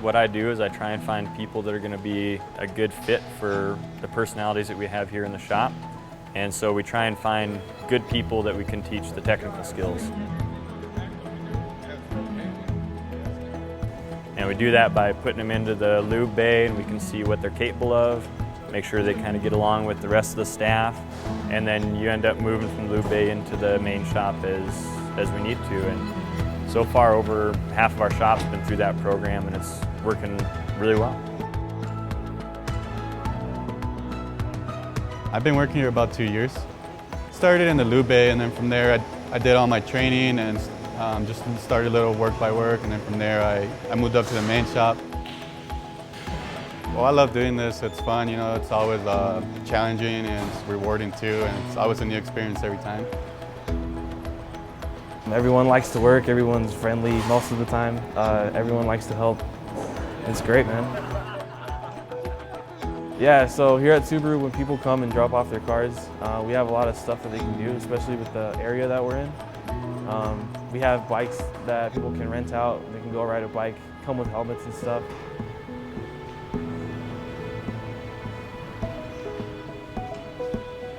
What I do is I try and find people that are going to be a good fit for the personalities that we have here in the shop. And so we try and find good people that we can teach the technical skills. And we do that by putting them into the lube bay and we can see what they're capable of, make sure they kind of get along with the rest of the staff, and then you end up moving from lube bay into the main shop as we need to. And so far, over half of our shop's been through that program, and it's working really well. I've been working here about 2 years. Started in the lube bay, and then from there I did all my training and just started a little work by work, and then from there I moved up to the main shop. Well, I love doing this. It's fun, you know, it's always challenging and it's rewarding too, and it's always a new experience every time. Everyone likes to work, everyone's friendly most of the time, everyone likes to help. It's great, man. Yeah, so here at Subaru, when people come and drop off their cars, we have a lot of stuff that they can do, especially with the area that we're in. We have bikes that people can rent out, they can go ride a bike, come with helmets and stuff.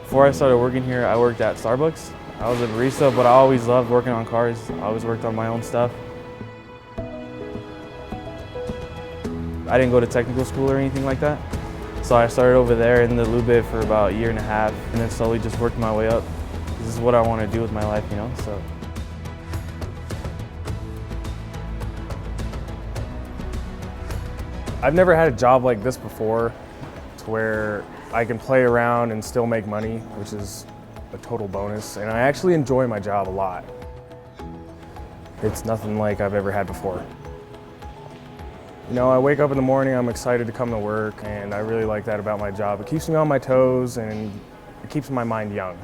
Before I started working here, I worked at Starbucks. I was a barista, but I always loved working on cars. I always worked on my own stuff. I didn't go to technical school or anything like that. So I started over there in the lube bay for about a year and a half, and then slowly just worked my way up. This is what I want to do with my life, you know, so. I've never had a job like this before, to where I can play around and still make money, which is a total bonus, and I actually enjoy my job a lot. It's nothing like I've ever had before. You know, I wake up in the morning, I'm excited to come to work, and I really like that about my job. It keeps me on my toes and it keeps my mind young.